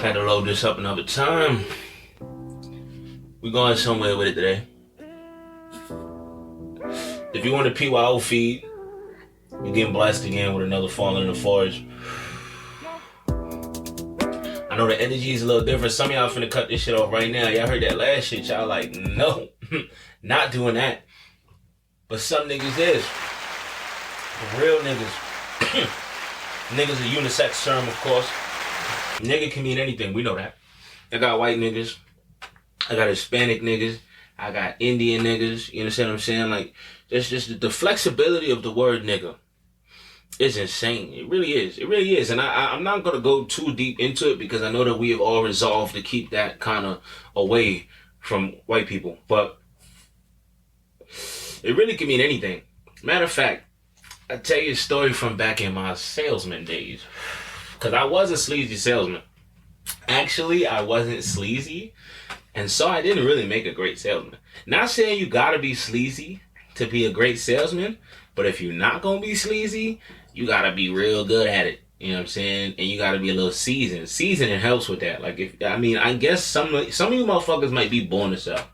Had to load this up another time. We going somewhere with it today. If you want a PYO feed, you're getting blessed again with another Falling in the Forest. I know the energy is a little different. Some of y'all finna cut this shit off right now. Y'all heard that last shit. Y'all like, no, not doing that. But some niggas is. For real niggas. Niggas a unisex term, of course. Nigga can mean anything. We know that. I got white niggas. I got Hispanic niggas. I got Indian niggas. You understand what I'm saying? Like, just the flexibility of the word nigga is insane. It really is. It really is. And I'm not going to go too deep into it because I know that we have all resolved to keep that kind of away from white people. But it really can mean anything. Matter of fact, I'll tell you a story from back in my salesman days. Because I was a sleazy salesman. Actually, I wasn't sleazy. And so I didn't really make a great salesman. Not saying you gotta be sleazy to be a great salesman. But if you're not gonna be sleazy, you gotta be real good at it. You know what I'm saying? And you gotta be a little seasoned. Seasoning helps with that. Like, I guess some of you motherfuckers might be born to sell.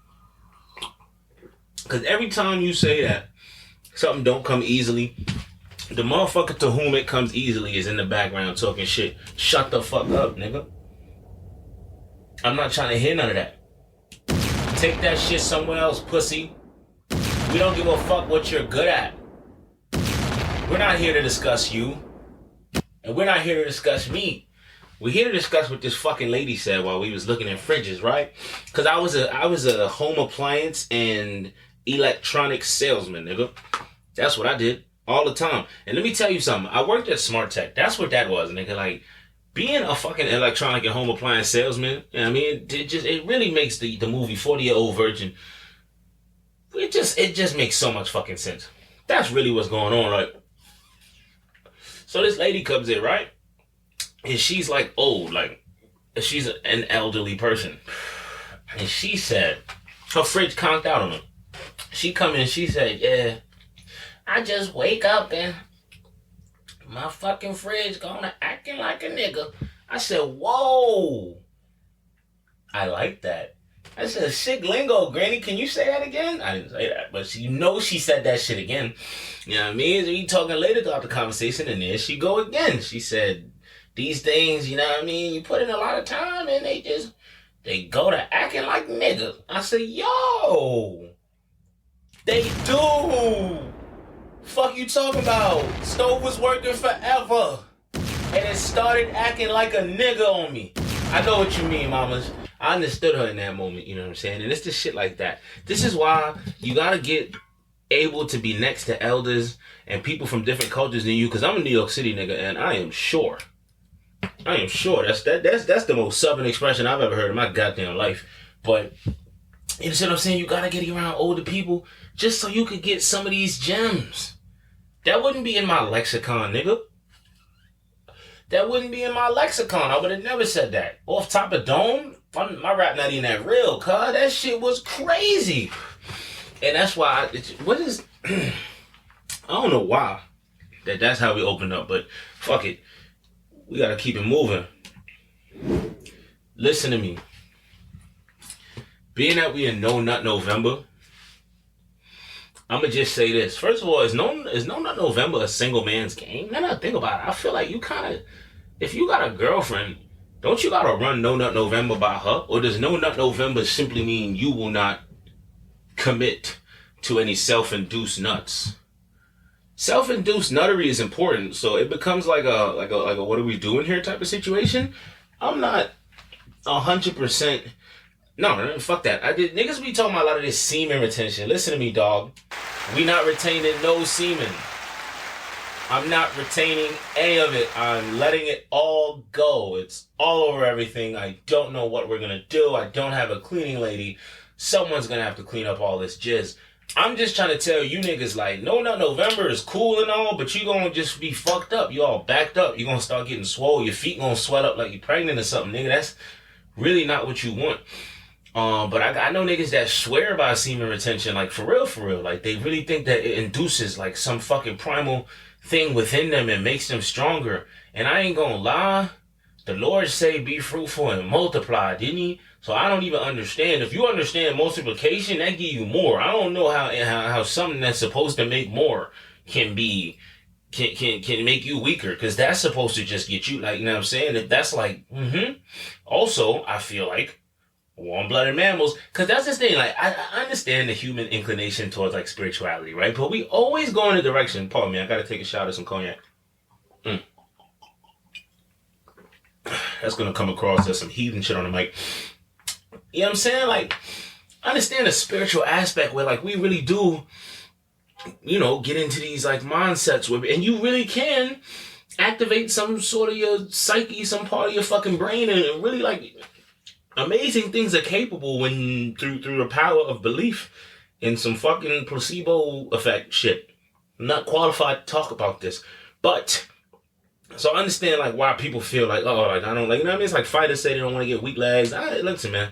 Because every time you say that something don't come easily, the motherfucker to whom it comes easily is in the background talking shit. Shut the fuck up, nigga. I'm not trying to hear none of that. Take that shit somewhere else, pussy. We don't give a fuck what you're good at. We're not here to discuss you. And we're not here to discuss me. We're here to discuss what this fucking lady said while we was looking at fridges, right? Because I was a home appliance and electronics salesman, nigga. That's what I did. All the time. And let me tell you something. I worked at Smart Tech. That's what that was, nigga. Like, being a fucking electronic and home appliance salesman, you know what I mean? It really makes the movie 40-Year-Old Virgin. It just makes so much fucking sense. That's really what's going on, right? So this lady comes in, right? And she's like old, like she's an elderly person. And she said, her fridge conked out on her. She come in, she said, yeah, I just wake up and my fucking fridge gonna acting like a nigga. I said, whoa. I like that. I said, sick lingo, Granny. Can you say that again? I didn't say that, but she said that shit again. You know what I mean? So we talking later throughout the conversation, and there she go again. She said, these things, you know what I mean? You put in a lot of time, and they go to acting like niggas. I said, yo, they do. Fuck you talking about? Stove was working forever. And it started acting like a nigga on me. I know what you mean, mamas. I understood her in that moment, you know what I'm saying? And it's just shit like that. This is why you gotta get able to be next to elders and people from different cultures than you. Because I'm a New York City nigga, and I am sure. That's the most Southern expression I've ever heard in my goddamn life. But you know what I'm saying? You gotta get around older people just so you could get some of these gems. That wouldn't be in my lexicon, nigga. That wouldn't be in my lexicon. I would have never said that. Off top of dome, my rap not even that real, cuz. That shit was crazy. And that's why, I don't know why that's how we opened up, but fuck it. We gotta keep it moving. Listen to me. Being that we in No Nut November, I'ma just say this. First of all, is No Nut November a single man's game? Now that I think about it, I feel like you kinda, if you got a girlfriend, don't you gotta run No Nut November by her? Or does No Nut November simply mean you will not commit to any self-induced nuts? Self-induced nuttery is important, so it becomes like a what are we doing here type of situation. I'm not 100%. No, fuck that. Niggas be talking about a lot of this semen retention. Listen to me, dog. We not retaining no semen. I'm not retaining any of it. I'm letting it all go. It's all over everything. I don't know what we're gonna do. I don't have a cleaning lady. Someone's gonna have to clean up all this jizz. I'm just trying to tell you niggas, like, No Nut November is cool and all, but you gonna just be fucked up. You all backed up. You gonna start getting swole. Your feet gonna swell up like you pregnant or something, nigga. That's really not what you want. But I know niggas that swear by semen retention, like for real. Like they really think that it induces like some fucking primal thing within them and makes them stronger. And I ain't gonna lie, The Lord say be fruitful and multiply, didn't he? So I don't even understand. If you understand multiplication, that give you more. I don't know how something that's supposed to make more can be can make you weaker, because that's supposed to just get you, like, you know what I'm saying? If that's like, Also, I feel like warm-blooded mammals, because that's the thing. Like, I understand the human inclination towards like spirituality, right? But we always go in a direction. Pardon me, I gotta take a shot of some cognac. That's gonna come across as some heathen shit on the mic. You know what I'm saying? Like, I understand the spiritual aspect where like we really do, get into these like mindsets where, and you really can activate some sort of your psyche, some part of your fucking brain, and really like amazing things are capable when through the power of belief in some fucking placebo effect shit. I'm not qualified to talk about this, but so I understand like why people feel like, oh, like I don't like, you know what I mean? It's like fighters say they don't want to get weak legs. Listen, man,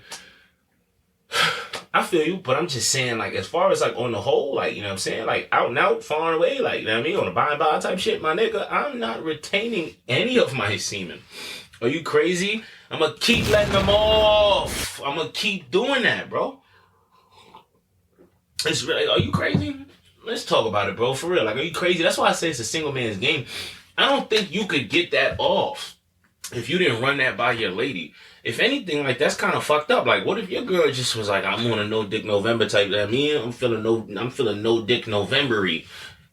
I feel you, but I'm just saying, like, as far as like on the whole, like, you know what I'm saying, like out and out, far and away, like, you know what I mean, on the buy and buy type shit, my nigga, I'm not retaining any of my semen. Are you crazy? I'm gonna keep letting them off. I'm gonna keep doing that, bro. It's really, are you crazy? Let's talk about it, bro. For real, like, are you crazy? That's why I say it's a single man's game. I don't think you could get that off if you didn't run that by your lady. If anything, like, that's kind of fucked up. Like, what if your girl just was like, I'm on a no dick November type? I mean, I'm feeling no dick November-y. You know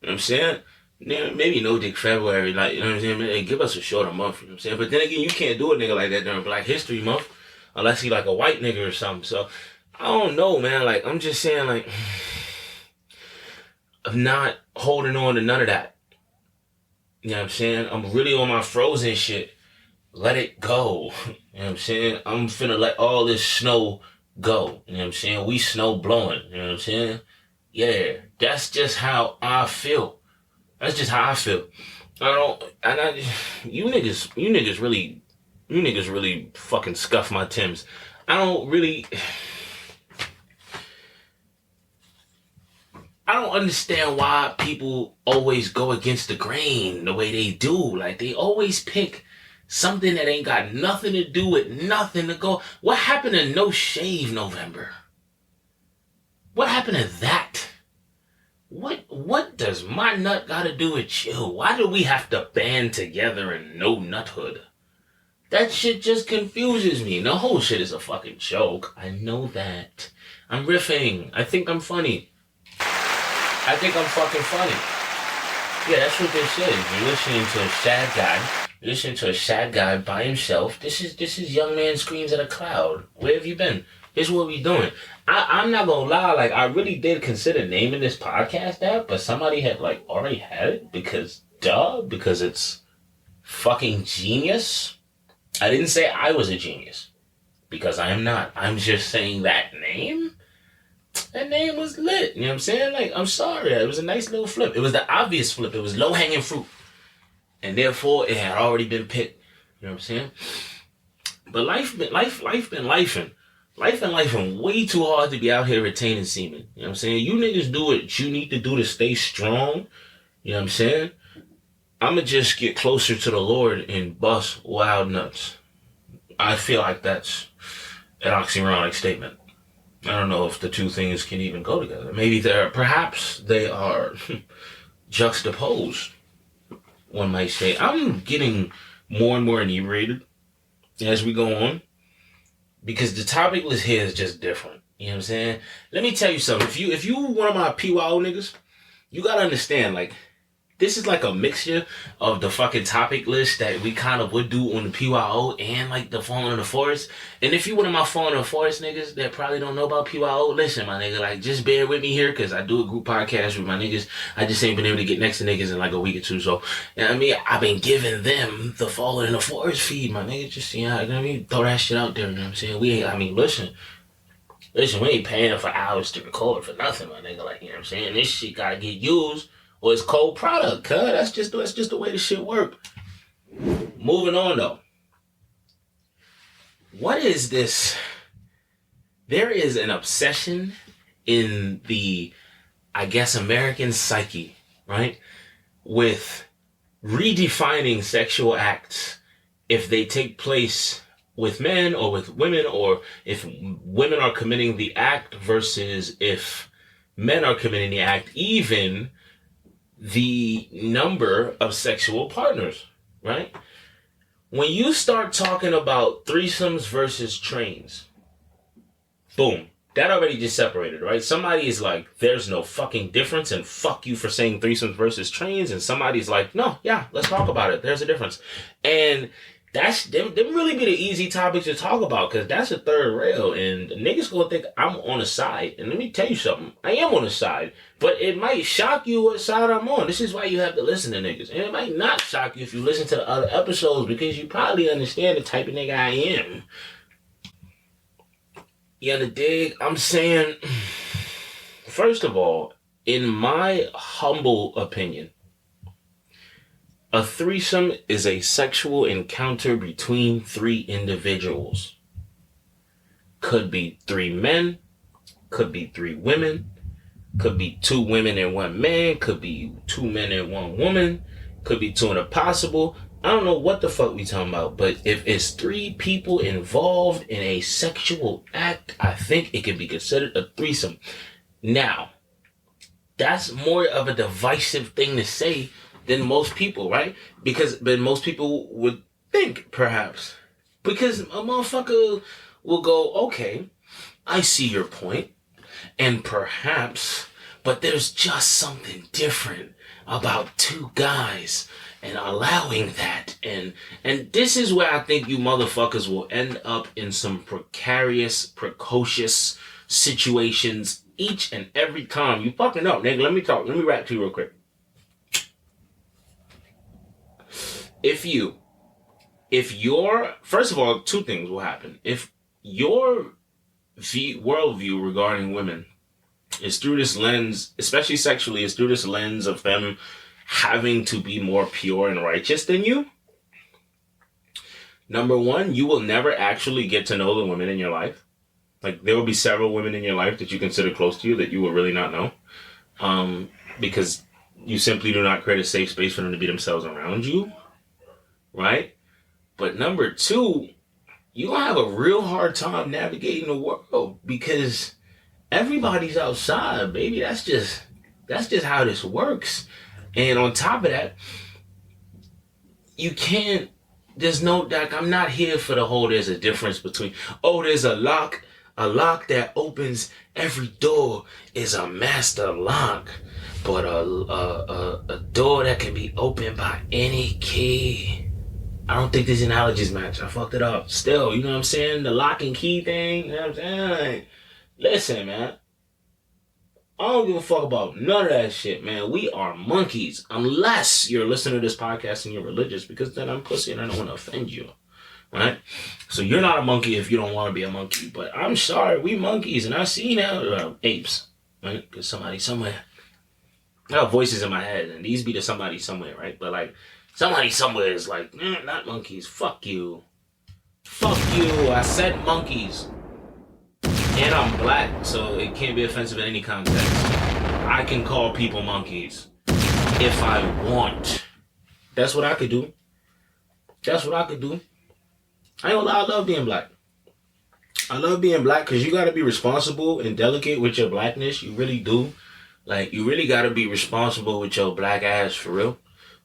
what I'm saying? Yeah, maybe no dick February, like, you know what I'm saying? Hey, give us a shorter month, you know what I'm saying? But then again, you can't do a nigga like that during Black History Month unless he like a white nigga or something. So I don't know, man. Like, I'm just saying, like, I'm not holding on to none of that. You know what I'm saying? I'm really on my frozen shit. Let it go. You know what I'm saying? I'm finna let all this snow go. You know what I'm saying? We snow blowing. You know what I'm saying? Yeah, that's just how I feel. That's just how I feel. You niggas really fucking scuff my Timbs. I don't understand why people always go against the grain the way they do. Like, they always pick something that ain't got nothing to do with nothing to go. What happened to No Shave November? What happened to that? What does my nut gotta do with you? Why do we have to band together and no nuthood? That shit just confuses me. The whole shit is a fucking joke. I know that. I'm riffing. I think I'm funny. I think I'm fucking funny. Yeah, that's what this is. You're listening to a sad guy. You're listening to a sad guy by himself. This is young man screams at a cloud. Where have you been? Here's what we doing. I'm not gonna lie, like, I really did consider naming this podcast that, but somebody had like already had it because it's fucking genius. I didn't say I was a genius because I am not. I'm just saying that name. That name was lit. You know what I'm saying? Like, I'm sorry. It was a nice little flip. It was the obvious flip. It was low hanging fruit. And therefore it had already been picked. You know what I'm saying? But life been lifing. Life and way too hard to be out here retaining semen. You know what I'm saying? You niggas do what you need to do to stay strong. You know what I'm saying? I'ma just get closer to the Lord and bust wild nuts. I feel like that's an oxymoronic statement. I don't know if the two things can even go together. Perhaps they are juxtaposed, one might say. I'm getting more and more inebriated as we go on, because the topic list here is just different. You know what I'm saying? Let me tell you something. If you one of my PYO niggas, you gotta understand, like, this is like a mixture of the fucking topic list that we kind of would do on the PYO and like the Fallen in the Forest. And if you one of my Fallen in the Forest niggas that probably don't know about PYO, listen, my nigga, like, just bear with me here, because I do a group podcast with my niggas. I just ain't been able to get next to niggas in like a week or two. So, you know what I mean? I've been giving them the Fallen in the Forest feed, my nigga. Just, you know what I mean? Throw that shit out there, you know what I'm saying? Listen, we ain't paying for hours to record for nothing, my nigga. Like, you know what I'm saying? This shit gotta get used. Or it's cold product, cuz. That's just the way this shit work. Moving on, though. What is this? There is an obsession in the, I guess, American psyche, right? With redefining sexual acts if they take place with men or with women, or if women are committing the act versus if men are committing the act, even the number of sexual partners, right? When you start talking about threesomes versus trains, boom, that already just separated, right? Somebody is like, there's no fucking difference, and fuck you for saying threesomes versus trains. And somebody's like, no, yeah, let's talk about it. There's a difference. And that's them really be the easy topics to talk about, because that's a third rail, and niggas gonna think I'm on the side. And let me tell you something, I am on the side, but it might shock you what side I'm on. This is why you have to listen to niggas, and it might not shock you if you listen to the other episodes, because you probably understand the type of nigga I am. You the dig? I'm saying, first of all, in my humble opinion, a threesome is a sexual encounter between three individuals. Could be three men, could be three women, could be two women and one man, could be two men and one woman, could be two and a possible. I don't know what the fuck we talking about, but if it's three people involved in a sexual act, I think it can be considered a threesome. Now, that's more of a divisive thing to say than most people, right? Because but most people would think, perhaps. Because a motherfucker will go, okay, I see your point, and perhaps, but there's just something different about two guys and allowing that. And this is where I think you motherfuckers will end up in some precarious, precocious situations each and every time. You fucking up, nigga. Let me rap to you real quick. If your, first of all, two things will happen. If your worldview regarding women is through this lens, especially sexually, is through this lens of them having to be more pure and righteous than you, number one, you will never actually get to know the women in your life. Like, there will be several women in your life that you consider close to you that you will really not know. Because you simply do not create a safe space for them to be themselves around you. Right? But number two, you're going to have a real hard time navigating the world, because everybody's outside, baby. That's just how this works. And on top of that, you can't, there's no, like, I'm not here for the whole, there's a difference between, oh, there's a lock that opens every door is a master lock, but a door that can be opened by any key. I don't think these analogies match. I fucked it up. Still, you know what I'm saying? The lock and key thing, you know what I'm saying? Like, listen, man. I don't give a fuck about none of that shit, man. We are monkeys. Unless you're listening to this podcast and you're religious, because then I'm pussy and I don't want to offend you. Right? So you're not a monkey if you don't want to be a monkey. But I'm sorry, we monkeys. And I see now apes. Right? Because somebody somewhere. I have voices in my head, and these be the somebody somewhere, right? But like, somebody somewhere is like, not monkeys. Fuck you. Fuck you. I said monkeys. And I'm black, so it can't be offensive in any context. I can call people monkeys if I want. That's what I could do. That's what I could do. I ain't gonna lie, I love being black. I love being black because you gotta be responsible and delicate with your blackness. You really do. Like, you really gotta be responsible with your black ass, for real.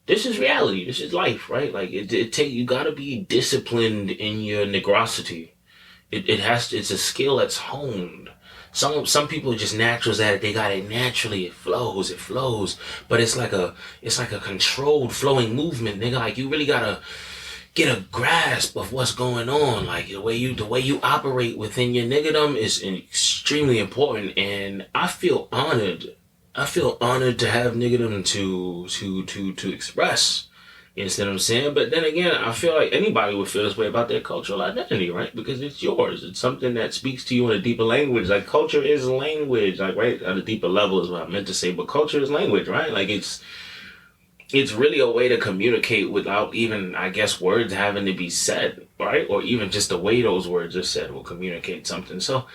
This is reality. This is life, right? Like, you gotta be disciplined in your negrosity. It's a skill that's honed. Some people are just naturals at it. They got it naturally. It flows. But it's like a controlled flowing movement, nigga. Like, you really gotta get a grasp of what's going on. Like, the way you operate within your niggerdom is extremely important. And I feel honored to have niggerdom to express. You understand what I'm saying? But then again, I feel like anybody would feel this way about their cultural identity, right? Because it's yours. It's something that speaks to you in a deeper language. Like, culture is language. Like, right? At a deeper level is what I meant to say. But culture is language, right? Like, it's really a way to communicate without even, I guess, words having to be said, right? Or even just the way those words are said will communicate something. So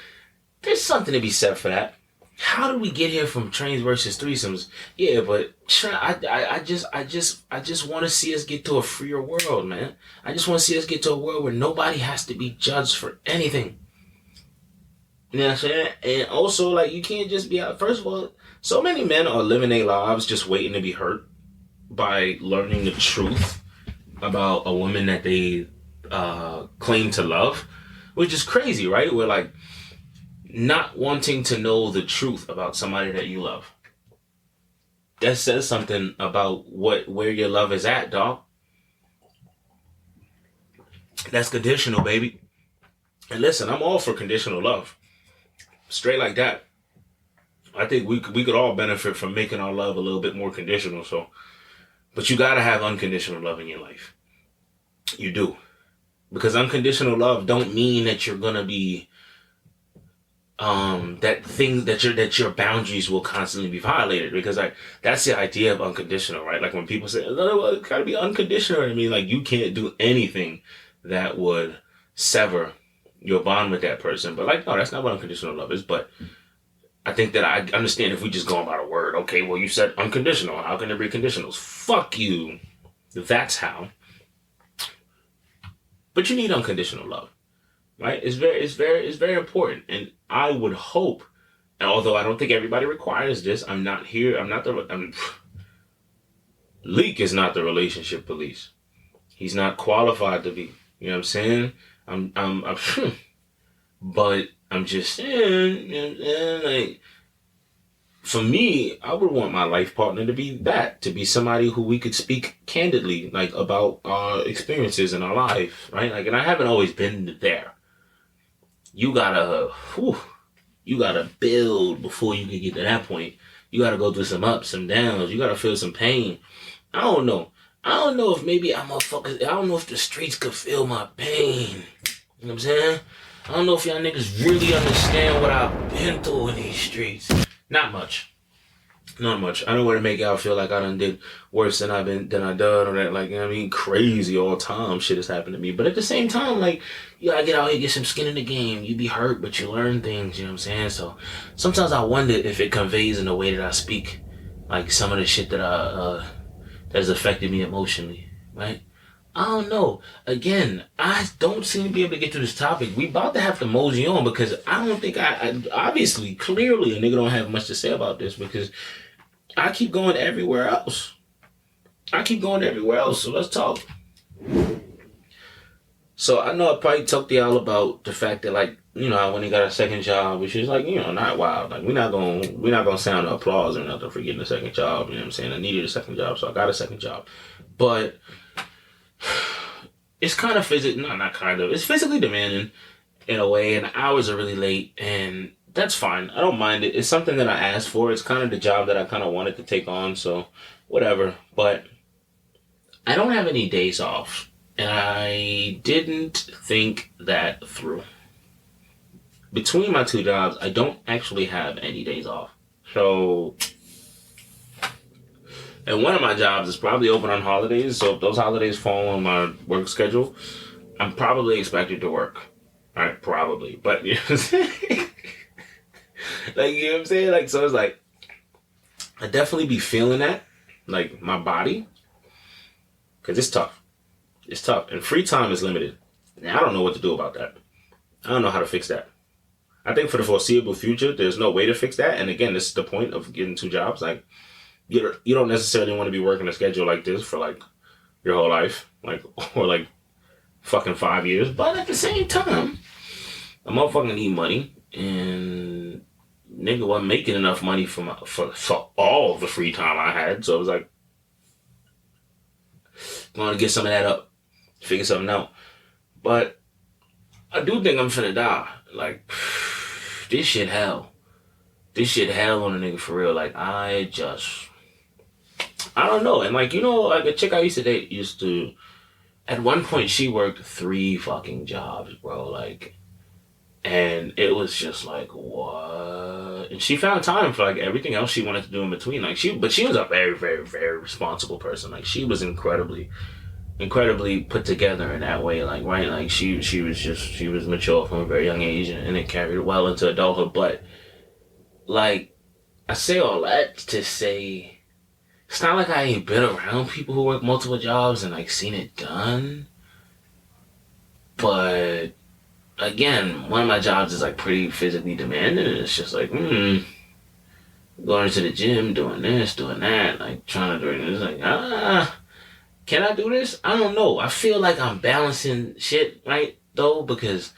there's something to be said for that. How did we get here from trains versus threesomes? Yeah, but I just want to see us get to a freer world, man. I just want to see us get to a world where nobody has to be judged for anything. You know what I'm saying? And also, like, you can't just be out. First of all, so many men are living their lives just waiting to be hurt by learning the truth about a woman that they claim to love, which is crazy, right? We're like not wanting to know the truth about somebody that you love. That says something about where your love is at, dog. That's conditional, baby. And listen, I'm all for conditional love. Straight like that. I think we could all benefit from making our love a little bit more conditional. So, but you gotta have unconditional love in your life. You do, because unconditional love don't mean that you're gonna be that your boundaries will constantly be violated, because like that's the idea of unconditional, right? Like when people say, "No, it gotta be unconditional," I mean, like you can't do anything that would sever your bond with that person. But like, no, that's not what unconditional love is. But I think that I understand if we just go about a word. Okay, well, you said unconditional. How can there be conditionals? Fuck you. But you need unconditional love, right? It's very important. And I would hope, and although I don't think everybody requires this, Leak is not the relationship police. He's not qualified to be. You know what I'm saying? But I'm just saying, you know what I'm saying? Like, for me, I would want my life partner to be somebody who we could speak candidly, like, about our experiences in our life, right? Like, and I haven't always been there. You gotta build before you can get to that point. You gotta go through some ups, some downs. You gotta feel some pain. I don't know. I don't know if maybe I don't know if the streets could feel my pain. You know what I'm saying? I don't know if y'all niggas really understand what I've been through in these streets. Not much. Not much. I don't want to make y'all feel like I done did worse than I done, or that, like, you know what I mean, crazy all time shit has happened to me. But at the same time, like, you gotta get out here, get some skin in the game. You be hurt, but you learn things, you know what I'm saying? So sometimes I wonder if it conveys in the way that I speak, like some of the shit that that's affected me emotionally, right? I don't know. Again, I don't seem to be able to get to this topic. We about to have to mosey on, because I don't think I obviously, clearly, a nigga don't have much to say about this, because I keep going everywhere else. So let's talk. So I know I probably talked to y'all about the fact that, like, you know, when he got a second job, which is, like, you know, not wild. Like, we're not gonna sound applause or nothing for getting a second job. You know what I'm saying? I needed a second job, so I got a second job. But it's kind of it's physically demanding in a way, and the hours are really late, and that's fine. I don't mind it. It's something that I asked for. It's kind of the job that I kind of wanted to take on, so whatever. But I don't have any days off, and I didn't think that through. Between my two jobs, I don't actually have any days off. So, and one of my jobs is probably open on holidays, so if those holidays fall on my work schedule, I'm probably expected to work. Alright, probably. But, you know what I'm saying? Like, you know what I'm saying? Like, so it's like, I definitely be feeling that, like, my body, because it's tough. It's tough. And free time is limited. And I don't know what to do about that. I don't know how to fix that. I think for the foreseeable future, there's no way to fix that. And again, this is the point of getting two jobs. Like, you don't necessarily want to be working a schedule like this for, like, your whole life. Like, or, like, fucking 5 years. But at the same time, a motherfucker need money. And nigga wasn't making enough money for all the free time I had. So I was like, I'm going to get some of that up. Figure something out. But I do think I'm finna die. Like, this shit hell. This shit hell on a nigga for real. Like, I don't know. And, like, you know, like, a chick I used to date at one point, she worked 3 fucking jobs, bro. Like, and it was just like, what? And she found time for, like, everything else she wanted to do in between. Like, but she was a very, very, very responsible person. Like, she was incredibly put together in that way. Like, right? Like, she was mature from a very young age, and it carried well into adulthood. But like, I say all that to say, it's not like I ain't been around people who work multiple jobs and like seen it done. But again, one of my jobs is like pretty physically demanding, and it's just like, going to the gym, doing this, doing that, like trying to do it. It's like, can I do this? I don't know. I feel like I'm balancing shit right though, because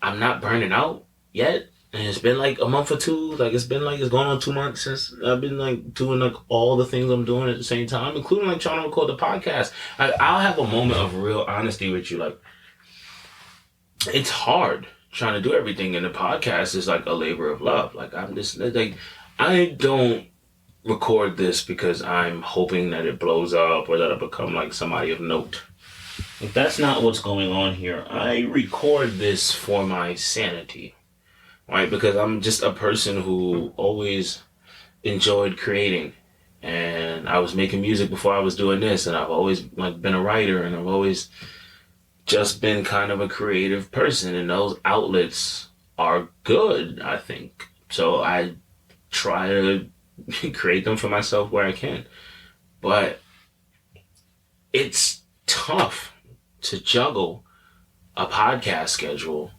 I'm not burning out yet. And it's been like a month or two. Like it's going on 2 months since I've been like doing like all the things I'm doing at the same time, including like trying to record the podcast. I'll have a moment of real honesty with you. Like, it's hard trying to do everything, and the podcast is like a labor of love. Like, I'm just like, I don't record this because I'm hoping that it blows up or that I become like somebody of note. Like, that's not what's going on here. I record this for my sanity, right? Because I'm just a person who always enjoyed creating, and I was making music before I was doing this, and I've always like been a writer, and I've always just been kind of a creative person, and those outlets are good, I think. So I try to create them for myself where I can. But it's tough to juggle a podcast schedule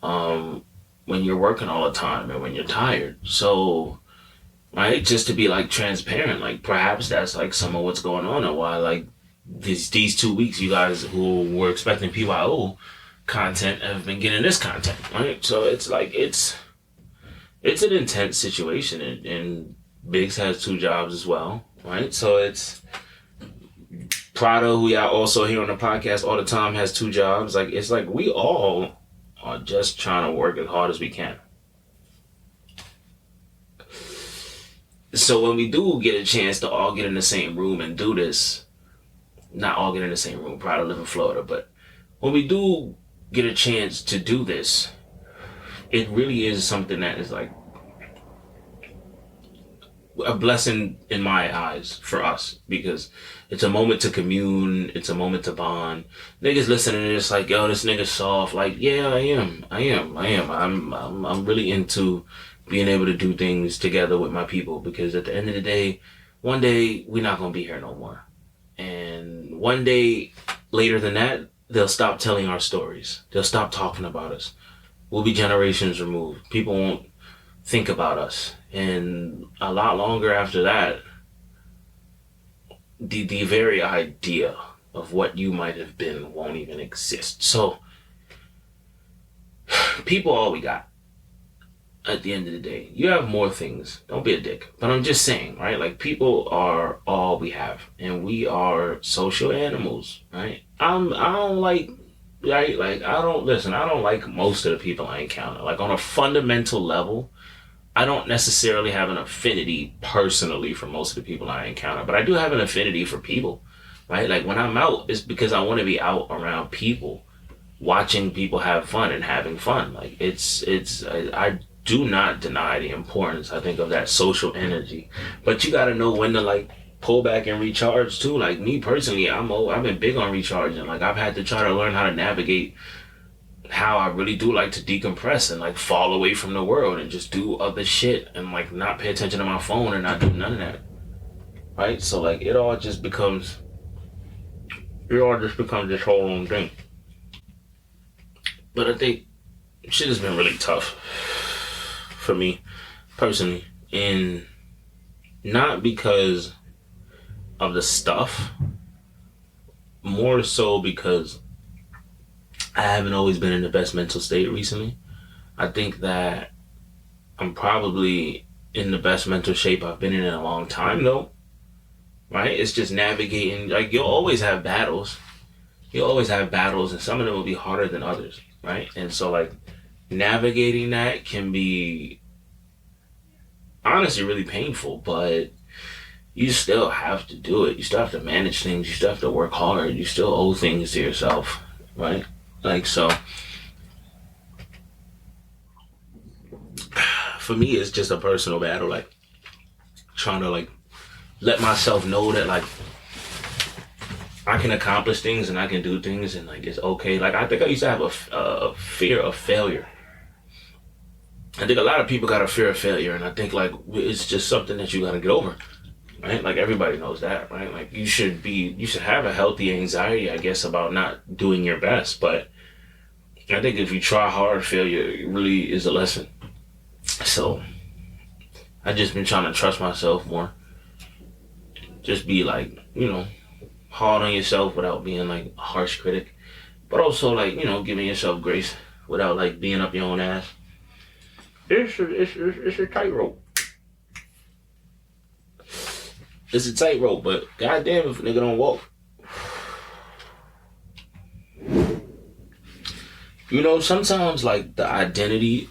when you're working all the time and when you're tired. So, right, just to be like transparent, like perhaps that's like some of what's going on and why like these 2 weeks you guys who were expecting PYO content have been getting this content, right? So it's like it's an intense situation, and Biggs has 2 jobs as well, right? So it's Prado, who y'all also hear on the podcast all the time, has 2 jobs. Like, it's like we all are just trying to work as hard as we can. So when we do get a chance to all get in the same room and do this, not all get in the same room, Prado live in Florida, but when we do get a chance to do this, it really is something that is like a blessing in my eyes for us, because it's a moment to commune, it's a moment to bond. Niggas listening and it's like, yo, this nigga soft. Like, yeah, I am. I'm really into being able to do things together with my people, because at the end of the day, one day we're not gonna be here no more, and one day later than that, they'll stop telling our stories. They'll stop talking about us. We'll be generations removed. People won't think about us. And a lot longer after that, the very idea of what you might have been won't even exist. So, people all we got at the end of the day. You have more things. Don't be a dick. But I'm just saying, right? Like, people are all we have. And we are social animals, right? I don't like, right? Like, I don't like most of the people I encounter. Like, on a fundamental level, I don't necessarily have an affinity personally for most of the people I encounter, but I do have an affinity for people, right? Like, when I'm out, it's because I want to be out around people, watching people have fun and having fun. Like, I do not deny the importance, I think, of that social energy, but you got to know when to like pull back and recharge too. Like, me personally, I've been big on recharging. Like, I've had to try to learn how to navigate how I really do like to decompress and like fall away from the world and just do other shit and like not pay attention to my phone and not do none of that, right? So like it all just becomes this whole own thing. But I think shit has been really tough for me personally, and not because of the stuff, more so because I haven't always been in the best mental state recently. I think that I'm probably in the best mental shape I've been in a long time, though. Right? It's just navigating. Like, you'll always have battles. And some of them will be harder than others, right? And so, like, navigating that can be honestly really painful, but you still have to do it. You still have to manage things. You still have to work hard. You still owe things to yourself, right? Like, so for me, it's just a personal battle, like trying to like let myself know that like I can accomplish things and I can do things and like it's okay. Like, I think I used to have a fear of failure. I think a lot of people got a fear of failure, and I think like it's just something that you gotta get over, right? Like everybody knows that, right? Like you should have a healthy anxiety, I guess, about not doing your best. But I think if you try hard, failure really is a lesson. So I just been trying to trust myself more. Just be like, hard on yourself without being like a harsh critic, but also like giving yourself grace without like being up your own ass. It's a tightrope. It's a tightrope, but goddamn if a nigga don't walk. Sometimes like the identity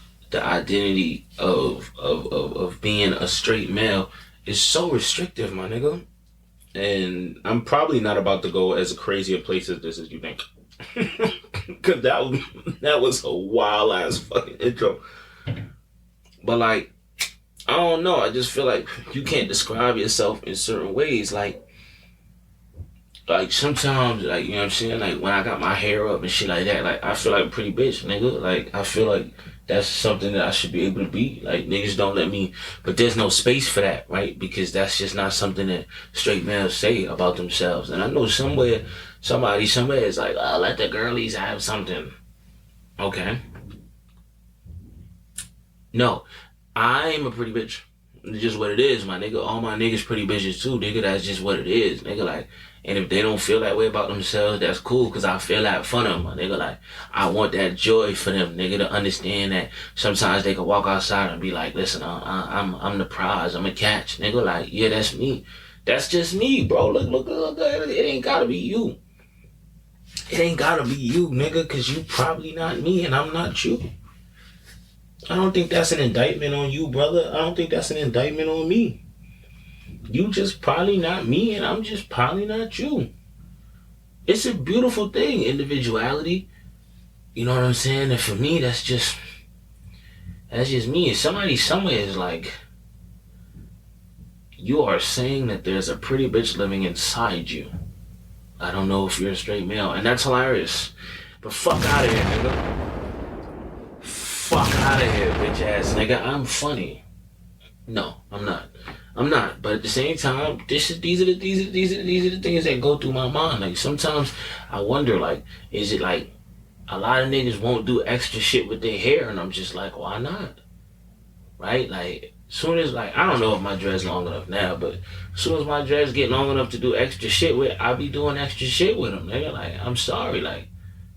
of being a straight male is so restrictive, my nigga. And I'm probably not about to go as crazy a place as this as you think. Cause that was a wild ass fucking intro. But like, I don't know. I just feel like you can't describe yourself in certain ways. Like sometimes, like, you know what I'm saying? Like when I got my hair up and shit like that, like I feel like a pretty bitch, nigga. Like I feel like that's something that I should be able to be. Like niggas don't let me, but there's no space for that, right? Because that's just not something that straight males say about themselves. And I know somebody somewhere is like, oh, let the girlies have something. Okay. No, I'm a pretty bitch. It's just what it is, my nigga. All my niggas pretty bitches too, nigga. That's just what it is, nigga. Like, and if they don't feel that way about themselves, that's cool, cause I feel that for them, my nigga. Like, I want that joy for them, nigga, to understand that sometimes they can walk outside and be like, listen, I'm the prize, I'm a catch, nigga. Like, yeah, that's me. That's just me, bro. Look, it ain't gotta be you. It ain't gotta be you, nigga, cause you probably not me and I'm not you. I don't think that's an indictment on you, brother. I don't think that's an indictment on me. You just probably not me, and I'm just probably not you. It's a beautiful thing, individuality. You know what I'm saying? And for me, that's just me. And somebody somewhere is like, you are saying that there's a pretty bitch living inside you. I don't know if you're a straight male, and that's hilarious. But fuck out of here, nigga. Fuck out of here, bitch ass nigga. I'm funny. No, I'm not. But at the same time, these are the things that go through my mind. Like sometimes I wonder, like, is it like a lot of niggas won't do extra shit with their hair, and I'm just like, why not? Right? Like, soon as like I don't know if my dread's long enough now, but as soon as my dreads get long enough to do extra shit with, I'll be doing extra shit with them, nigga. Like, I'm sorry, like.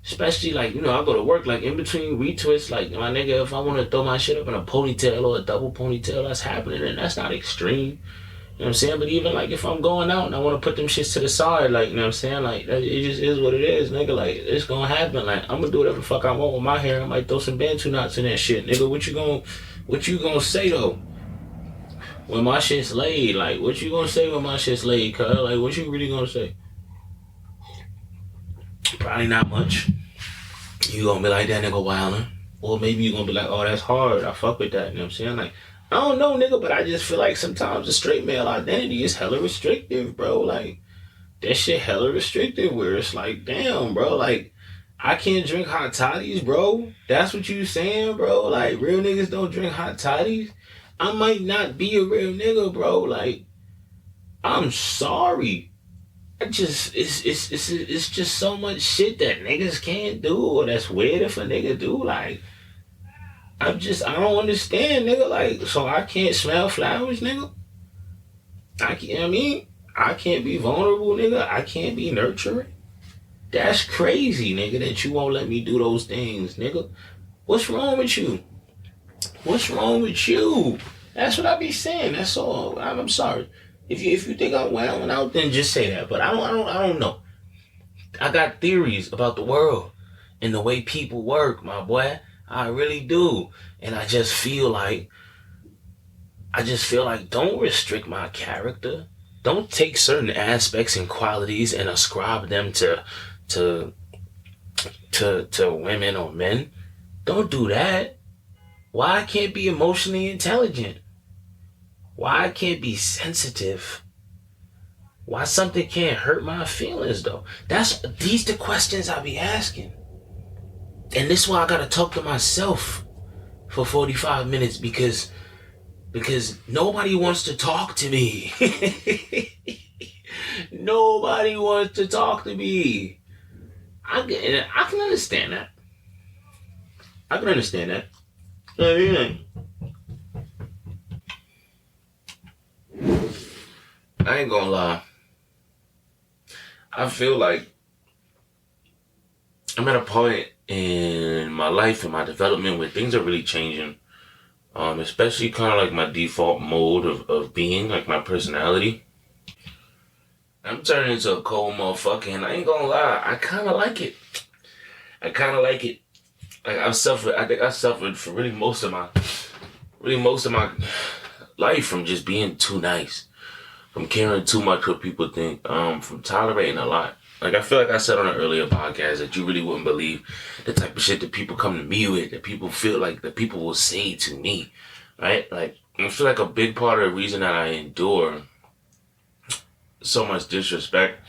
Especially, like, I go to work, like, in between retwists, like, my nigga, if I want to throw my shit up in a ponytail or a double ponytail, that's happening, and that's not extreme. You know what I'm saying? But even, like, if I'm going out and I want to put them shits to the side, like, you know what I'm saying? Like, it just is what it is, nigga. Like, it's gonna happen. Like, I'm gonna do whatever the fuck I want with my hair. I might throw some Bantu knots in that shit, nigga. What you gonna say, though? When my shit's laid, like, what you gonna say when my shit's laid, cuz? Like, what you really gonna say? Probably not much. You gonna be like, that nigga wildin'. Or maybe you gonna be like, oh, that's hard. I fuck with that. You know what I'm saying? Like, I don't know, nigga, but I just feel like sometimes the straight male identity is hella restrictive, bro. Like, that shit hella restrictive where it's like, damn, bro. Like, I can't drink hot toddies, bro. That's what you saying, bro? Like, real niggas don't drink hot toddies? I might not be a real nigga, bro. Like, I'm sorry. It's just so much shit that niggas can't do, or that's weird if a nigga do. Like, I don't understand, nigga. Like, so I can't smell flowers, nigga. I can't be vulnerable, nigga. I can't be nurturing. That's crazy, nigga, that you won't let me do those things, nigga. What's wrong with you? What's wrong with you? That's what I be saying. That's all. I'm sorry. If you think I'm wilding out, then just say that. But I don't know. I got theories about the world and the way people work, my boy. I really do. And I just feel like don't restrict my character. Don't take certain aspects and qualities and ascribe them to women or men. Don't do that. Why I can't be emotionally intelligent? Why I can't be sensitive? Why something can't hurt my feelings though? These the questions I be asking. And this is why I gotta talk to myself for 45 minutes because nobody wants to talk to me. Nobody wants to talk to me. I can understand that. I can understand that. I ain't gonna lie. I feel like I'm at a point in my life and my development where things are really changing. Especially kind of like my default mode of being, like my personality. I'm turning into a cold motherfucker, and I ain't gonna lie, I kind of like it. I kind of like it. Like I think I suffered for really most of my life from just being too nice, from caring too much what people think, from tolerating a lot. Like I feel like I said on an earlier podcast that you really wouldn't believe the type of shit that people come to me with, that people feel like that people will say to me, right? Like I feel like a big part of the reason that I endure so much disrespect,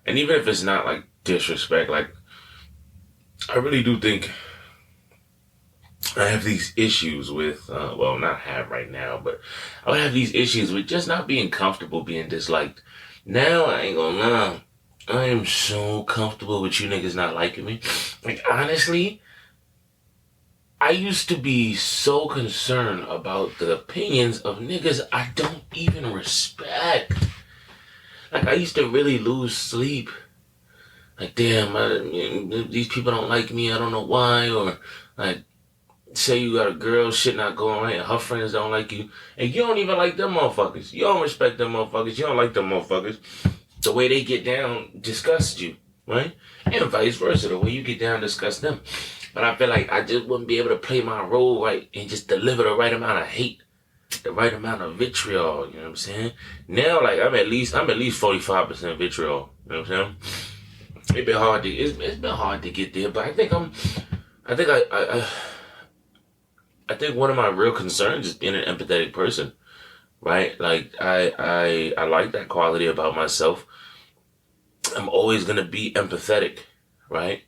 and even if it's not like disrespect, like I really do think I have these issues with, well, not have right now, but I would have these issues with just not being comfortable being disliked. Now, I ain't gonna lie, I am so comfortable with you niggas not liking me. Like, honestly, I used to be so concerned about the opinions of niggas I don't even respect. Like, I used to really lose sleep. Like, damn, these people don't like me, I don't know why, or, like, say you got a girl, shit not going right, and her friends don't like you, and you don't even like them motherfuckers. You don't respect them motherfuckers. You don't like them motherfuckers. The way they get down disgusts you, right? And vice versa. The way you get down disgusts them. But I feel like I just wouldn't be able to play my role right and just deliver the right amount of hate, the right amount of vitriol. You know what I'm saying? Now, like I'm at least 45% vitriol. You know what I'm saying? It's been hard to get there, but I think I think one of my real concerns is being an empathetic person, right? Like I like that quality about myself. I'm always gonna be empathetic, right?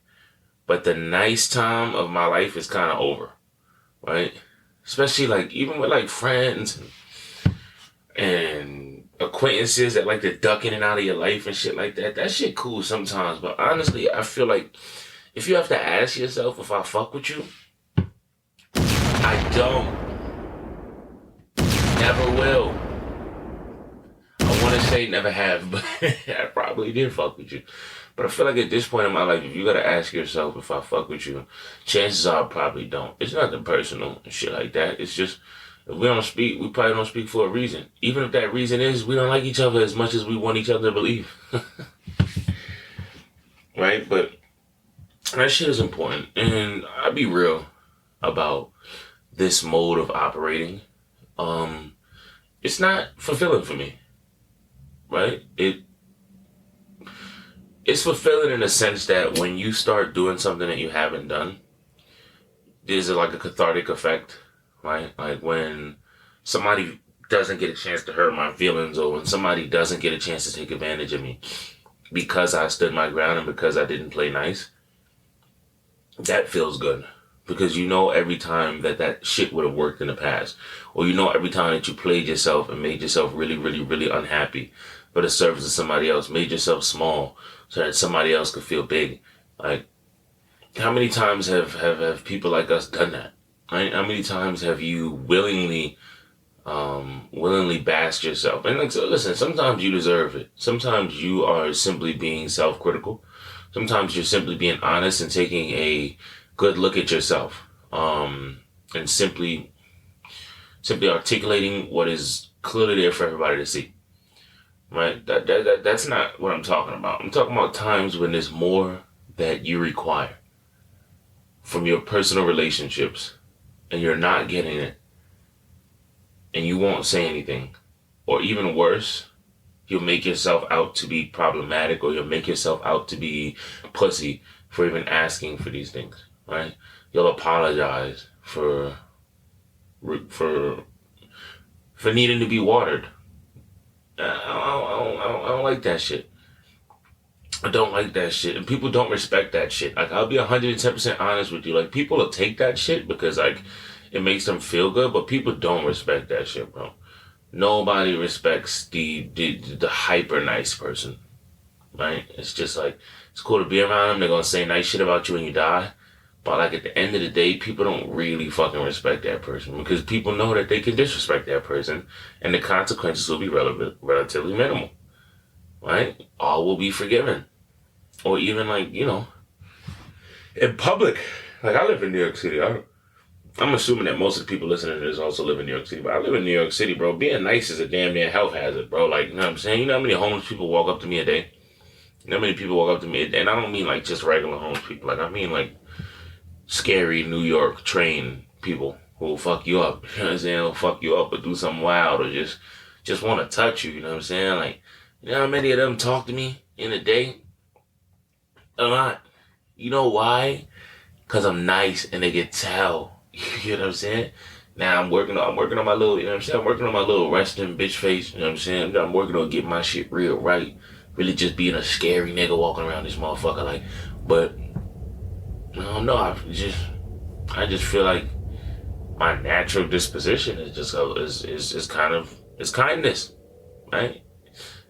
But the nice time of my life is kind of over, right? Especially like even with like friends and acquaintances that like to duck in and out of your life and shit like that. That shit cool sometimes, but honestly, I feel like if you have to ask yourself if I fuck with you, I don't. Never will. I want to say never have, but I probably did fuck with you. But I feel like at this point in my life, if you gotta ask yourself if I fuck with you, chances are I probably don't. It's nothing personal and shit like that. It's just, if we don't speak, we probably don't speak for a reason. Even if that reason is we don't like each other as much as we want each other to believe. Right? But that shit is important. And I'll be real about this mode of operating. It's not fulfilling for me. Right? It's fulfilling in the sense that when you start doing something that you haven't done, there's like a cathartic effect, right? Like when somebody doesn't get a chance to hurt my feelings, or when somebody doesn't get a chance to take advantage of me because I stood my ground and because I didn't play nice, that feels good. Because you know every time that shit would have worked in the past. Or you know every time that you played yourself and made yourself really, really, really unhappy for the service of somebody else, made yourself small so that somebody else could feel big. Like, how many times have people like us done that? Right? How many times have you willingly bashed yourself? And like, so listen, sometimes you deserve it. Sometimes you are simply being self-critical. Sometimes you're simply being honest and taking a good look at yourself, and simply articulating what is clearly there for everybody to see. Right? That's not what I'm talking about. I'm talking about times when there's more that you require from your personal relationships, and you're not getting it, and you won't say anything, or even worse, you'll make yourself out to be problematic, or you'll make yourself out to be pussy for even asking for these things. Right? You'll apologize for needing to be watered. I don't like that shit. I don't like that shit. And people don't respect that shit. Like, I'll be 110% honest with you. Like, people will take that shit because, like, it makes them feel good, but people don't respect that shit, bro. Nobody respects the hyper nice person, right? It's just like, it's cool to be around them. They're gonna say nice shit about you when you die. But like at the end of the day, people don't really fucking respect that person because people know that they can disrespect that person and the consequences will be relatively minimal, right? All will be forgiven. Or even like, in public. Like I live in New York City. I'm assuming that most of the people listening to this also live in New York City, but I live in New York City, bro. Being nice is a damn near health hazard, bro. Like, you know what I'm saying? You know how many homeless people walk up to me a day? You know how many people walk up to me? And I don't mean like just regular homeless people. Like I mean like scary New York train people who will fuck you up. You know what I'm saying? Will fuck you up or do something wild or just want to touch you. You know what I'm saying? Like, you know how many of them talk to me in a day? A lot. You know why? Because I'm nice and they can tell. You know what I'm saying? Now I'm working on my little, you know what I'm saying? I'm working on my little resting bitch face, you know what I'm saying? I'm working on getting my shit real right. Really just being a scary nigga walking around this motherfucker like, but I don't know, I just feel like my natural disposition is just is kind of, it's kindness, right?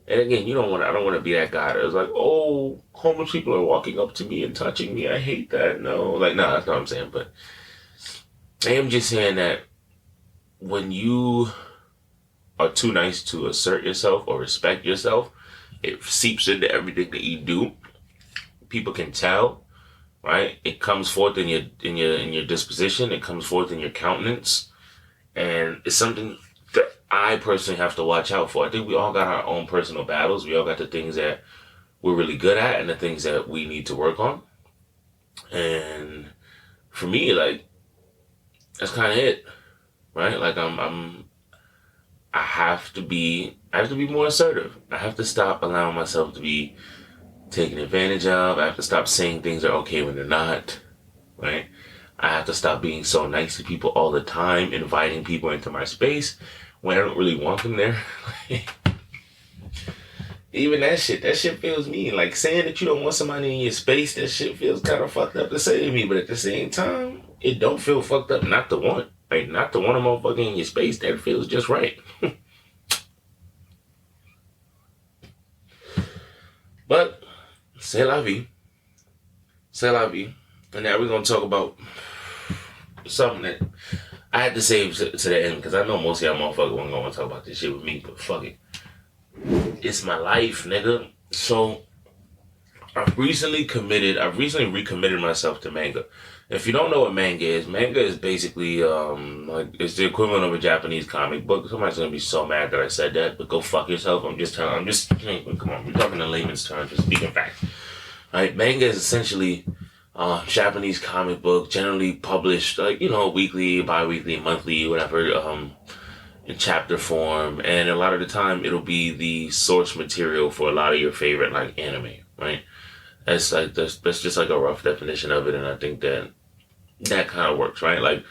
And again, I don't want to be that guy that's like, oh, homeless people are walking up to me and touching me. I hate that. No, like, no, that's not what I'm saying. But I am just saying that when you are too nice to assert yourself or respect yourself, it seeps into everything that you do. People can tell, right? It comes forth in your disposition. It comes forth in your countenance, and it's something that I personally have to watch out for. I think we all got our own personal battles. We all got the things that we're really good at and the things that we need to work on. And for me, like, that's kind of it, right? Like I have to be more assertive. I have to stop allowing myself to be taken advantage of. I have to stop saying things are okay when they're not, right? I have to stop being so nice to people all the time, inviting people into my space when I don't really want them there. Even that shit feels mean. Like saying that you don't want somebody in your space, that shit feels kind of fucked up to say to me. But at the same time, it don't feel fucked up not to want. Like not to want a motherfucker in your space. That feels just right. But c'est la vie. C'est la vie. And now we're gonna talk about something that I had to save to the end because I know most of y'all motherfuckers weren't gonna talk about this shit with me, but fuck it. It's my life, nigga. So I've recently recommitted myself to manga. If you don't know what manga is basically like it's the equivalent of a Japanese comic book. Somebody's gonna be so mad that I said that, but go fuck yourself. Come on, we're talking in layman's terms, just speaking facts. Alright, manga is essentially Japanese comic book, generally published like, weekly, bi-weekly, monthly, whatever, in chapter form, and a lot of the time it'll be the source material for a lot of your favorite like anime, right? That's just like a rough definition of it, and I think that kind of works, right? Like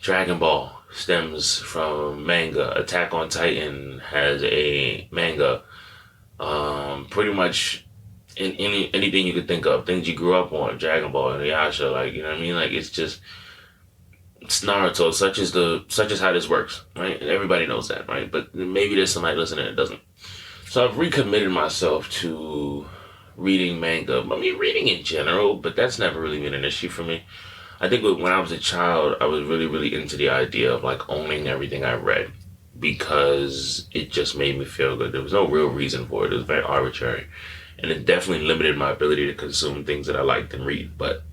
Dragon Ball stems from manga. Attack on Titan has a manga. Pretty much in anything you could think of, things you grew up on, Dragon Ball and Yasha, like, you know what I mean? Like it's Naruto, such as how this works, right? And everybody knows that, right? But maybe there's somebody listening that doesn't. So I've recommitted myself to reading manga. I mean, reading in general, but that's never really been an issue for me. I think when I was a child, I was really, really into the idea of like owning everything I read because it just made me feel good. There was no real reason for it. It was very arbitrary. And it definitely limited my ability to consume things that I liked and read. But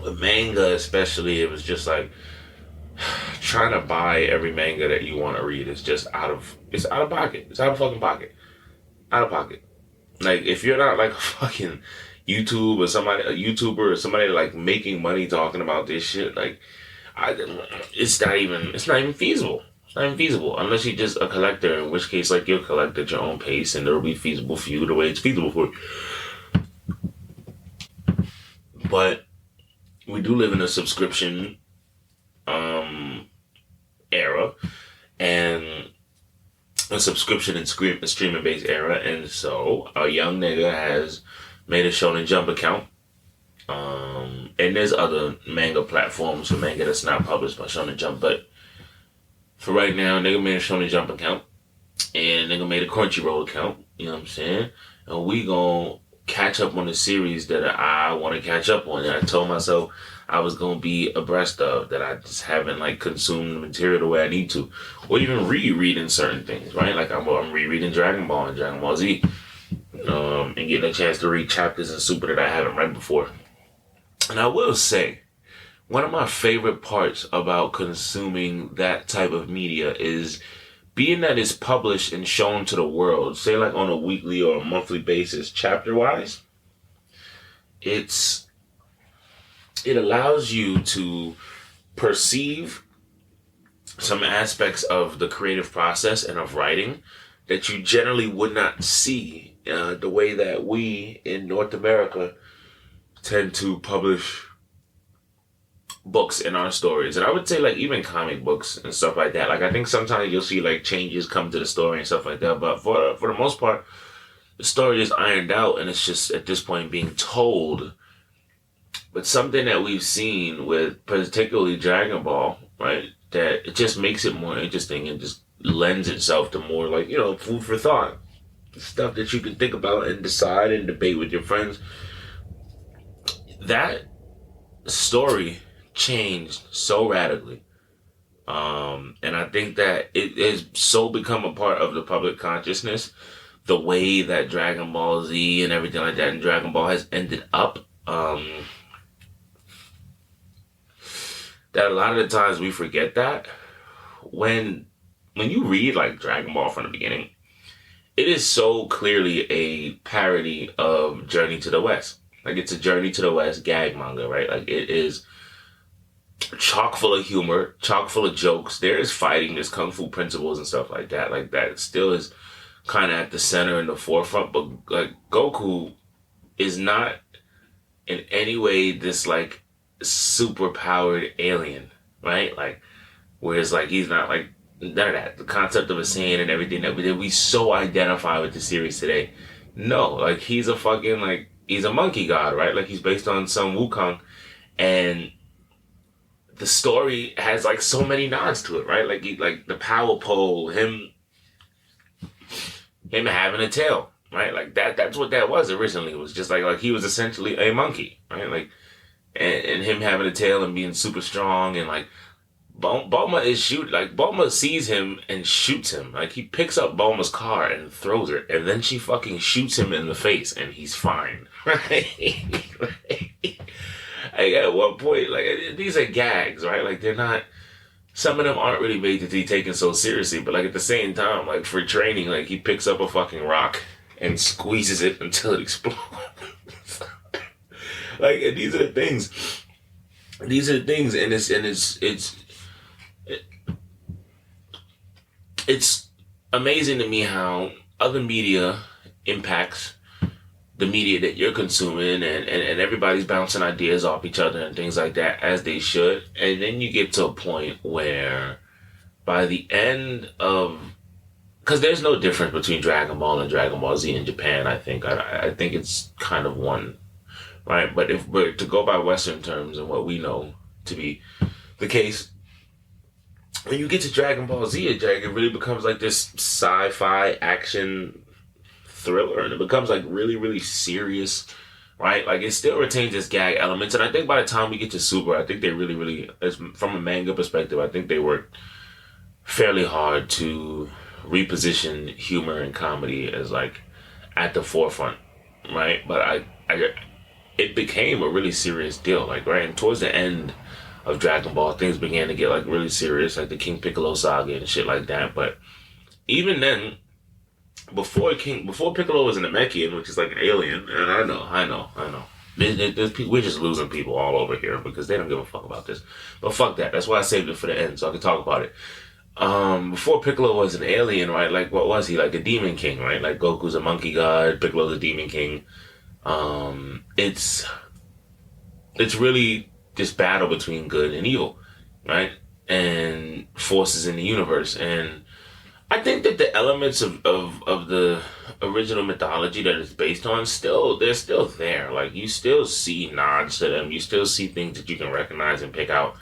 with manga especially, it was just like trying to buy every manga that you want to read is just out of pocket. It's out of fucking pocket. Out of pocket. Like if you're not like a fucking YouTuber or somebody like making money talking about this shit, like it's not even feasible. It's not even feasible unless you're just a collector, in which case like you'll collect at your own pace and it'll be feasible for you the way it's feasible for you. But we do live in a subscription era and a subscription and streaming based era, and so a young nigga has made a Shonen Jump account. And there's other manga platforms for manga that's not published by Shonen Jump, but for right now, nigga made a Shonen Jump account, and nigga made a Crunchyroll account, you know what I'm saying? And we gonna catch up on the series that I want to catch up on, and I told myself I was gonna be abreast of, that I just haven't, like, consumed the material the way I need to, or even rereading certain things, right? Like, I'm rereading Dragon Ball and Dragon Ball Z, and getting a chance to read chapters in Super that I haven't read before. And I will say, one of my favorite parts about consuming that type of media is being that it's published and shown to the world, say like on a weekly or a monthly basis, chapter-wise. It allows you to perceive some aspects of the creative process and of writing that you generally would not see the way that we in North America tend to publish books in our stories. And I would say, like, even comic books and stuff like that. Like, I think sometimes you'll see, like, changes come to the story and stuff like that. But for the most part, the story is ironed out, and it's just, at this point, being told. But something that we've seen with particularly Dragon Ball, right, that it just makes it more interesting and just lends itself to more, like, you know, food for thought. Stuff that you can think about and decide and debate with your friends. That story changed so radically. And I think that it has so become a part of the public consciousness, the way that Dragon Ball Z and everything like that and Dragon Ball has ended up, that a lot of the times we forget that when you read, like, Dragon Ball from the beginning, it is so clearly a parody of Journey to the West. Like, it's a Journey to the West gag manga, right? Like, it is chock full of humor, chock full of jokes. There is fighting, there's kung fu principles and stuff like that. Like, that still is kind of at the center and the forefront. But, like, Goku is not in any way this, like, super powered alien, right? Like, whereas, like, he's not, like, none of that. The concept of a Saiyan and everything that we so identify with the series today. No, like, he's a fucking, like, he's a monkey god, right? Like, he's based on some Wukong, and the story has, like, so many nods to it, right? Like, like the power pole, him having a tail, right? Like, that's what that was originally. It was just like he was essentially a monkey, right? Like, and him having a tail and being super strong, and, like, Bulma Bulma sees him and shoots him. Like, he picks up Bulma's car and throws her, and then she fucking shoots him in the face, and he's fine, right? Like, at one point, like, these are gags, right? Like, they're not, some of them aren't really made to be taken so seriously, but, like, at the same time, like, for training, like, he picks up a fucking rock and squeezes it until it explodes. Like, and these are the things, and it's amazing to me how other media impacts the media that you're consuming, and everybody's bouncing ideas off each other and things like that, as they should. And then you get to a point where by the end of, because there's no difference between Dragon Ball and Dragon Ball Z in Japan, I think. I think it's kind of one, right? But if we're to go by Western terms and what we know to be the case, when you get to Dragon Ball Z, it really becomes like this sci-fi action thriller, and it becomes, like, really, really serious, right? Like, it still retains its gag elements, and I think by the time we get to Super, I think they really, really, from a manga perspective, I think they worked fairly hard to reposition humor and comedy as, like, at the forefront, right? But it became a really serious deal, like, right? And towards the end of Dragon Ball, things began to get, like, really serious, like the King Piccolo saga and shit like that. But even then, before Piccolo was an Namekian, which is like an alien, and I know. There's people, we're just losing people all over here because they don't give a fuck about this. But fuck that. That's why I saved it for the end, so I can talk about it. Before Piccolo was an alien, right? Like, what was he? Like a demon king, right? Like, Goku's a monkey god, Piccolo's a demon king. It's really this battle between good and evil, right? And forces in the universe. And I think that the elements of the original mythology that it's based on they're still there. Like you still see nods to them. You still see things that you can recognize and pick out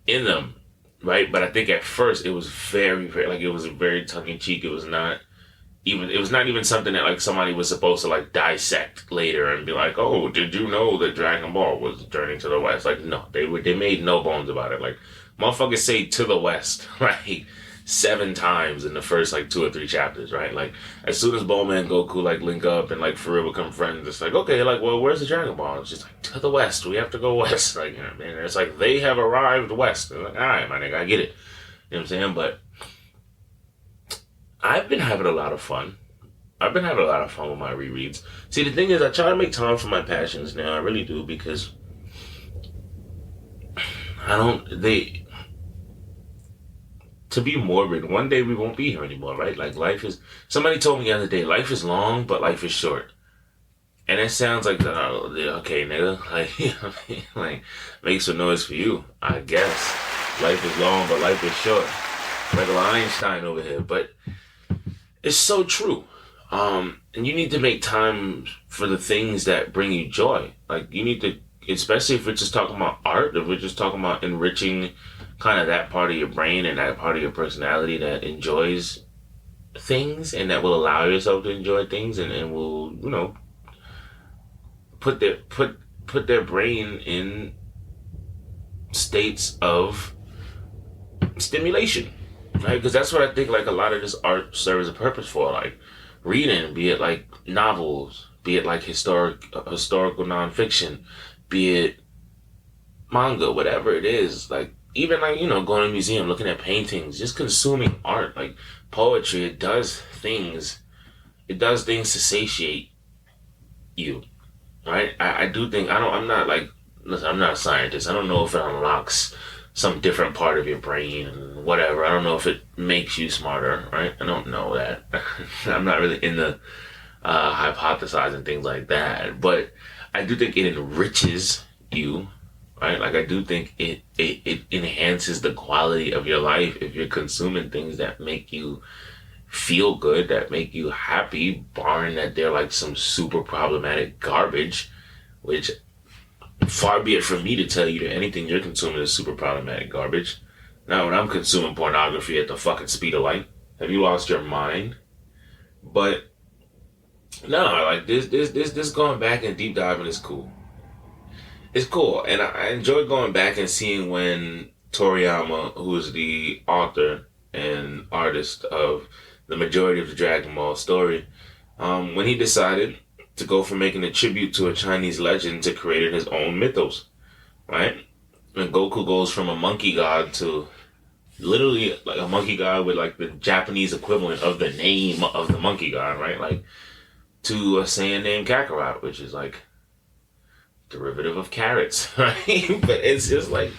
in them. Right? But I think at first it was very like it was very tongue in cheek. It was not even something that like somebody was supposed to like dissect later and be like, oh, did you know that Dragon Ball was Journey to the West? Like, no, they made no bones about it. Like, motherfuckers say to the West, like 7 times in the first like 2 or 3 chapters, right? Like, as soon as Bulma and Goku like link up and like for real become friends, it's like, okay, like, well, where's the Dragon Ball? It's just like to the West. We have to go west. Like, you know, man, it's like they have arrived west. They're like, all right, my nigga, I get it. You know what I'm saying? But I've been having a lot of fun. I've been having a lot of fun with my rereads. See, the thing is, I try to make time for my passions now. I really do, because to be morbid, one day we won't be here anymore, right? Like, somebody told me the other day, life is long, but life is short. And it sounds like, okay, nigga, like, you know what I mean? Like, make some noise for you, I guess. Life is long, but life is short. Like Einstein over here, but it's so true. And you need to make time for the things that bring you joy. Like, you need to, especially if we're just talking about art, if we're just talking about enriching kind of that part of your brain and that part of your personality that enjoys things and that will allow yourself to enjoy things and will, you know, put their brain in states of stimulation, right? Because that's what I think, like, a lot of this art serves a purpose for, like reading, be it like novels, be it like historical nonfiction, be it manga, whatever it is, like even like, you know, going to a museum, looking at paintings, just consuming art, like poetry, it does things to satiate you, right? I do think, I'm not like, listen, I'm not a scientist. I don't know if it unlocks some different part of your brain and whatever. I don't know if it makes you smarter, right? I don't know that. I'm not really into hypothesizing things like that, but I do think it enriches you, right? Like, I do think it enhances the quality of your life if you're consuming things that make you feel good, that make you happy, barring that they're like some super problematic garbage, which far be it from me to tell you that anything you're consuming is super problematic garbage. Now, when I'm consuming pornography at the fucking speed of light, have you lost your mind? But no, like this going back and deep diving is cool. It's cool, and I enjoy going back and seeing when Toriyama, who is the author and artist of the majority of the Dragon Ball story, when he decided to go from making a tribute to a Chinese legend to creating his own mythos, right? And Goku goes from a monkey god to literally like a monkey god with like the Japanese equivalent of the name of the monkey god, right? Like to a Saiyan named Kakarot, which is like derivative of carrots, right? But it's just like,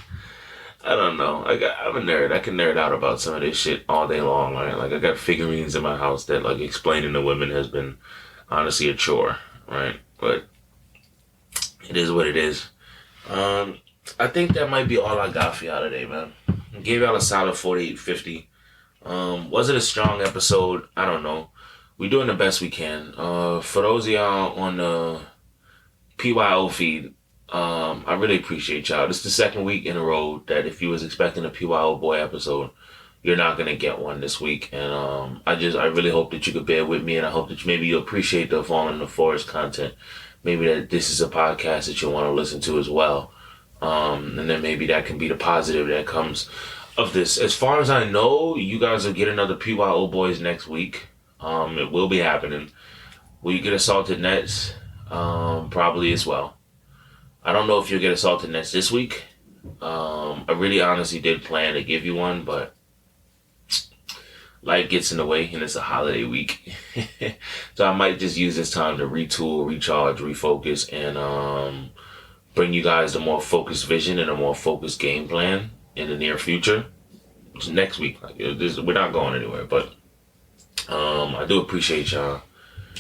I don't know. I'm a nerd. I can nerd out about some of this shit all day long, right? Like, I got figurines in my house that like explaining to women has been honestly a chore, right? But it is what it is. I think that might be all I got for y'all today, man. I gave y'all a solid 4850. Was it a strong episode? I don't know. We're doing the best we can. For those of y'all on the PYO feed, I really appreciate y'all. This is the second week in a row that if you was expecting a PYO boy episode, you're not gonna get one this week. And I really hope that you could bear with me, and I hope that maybe you appreciate the Falling in the Forest content. Maybe that this is a podcast that you want to listen to as well. And then maybe that can be the positive that comes of this. As far as I know, you guys will get another PYO boys next week. It will be happening. Will you get Assaulted Nets? Probably as well. I don't know if you'll get Assaulted Nets this week. I really honestly did plan to give you one, but life gets in the way and it's a holiday week. So I might just use this time to retool, recharge, refocus, and bring you guys the more focused vision and a more focused game plan in the near future. It's next week. Like, we're not going anywhere, but I do appreciate y'all.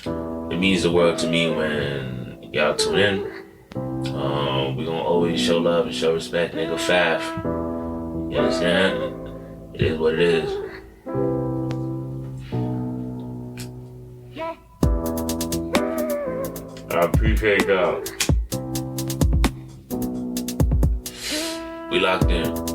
It means the world to me when y'all tune in. We gonna always show love and show respect, nigga. Faf. You understand? It is what it is. I appreciate y'all. We locked in.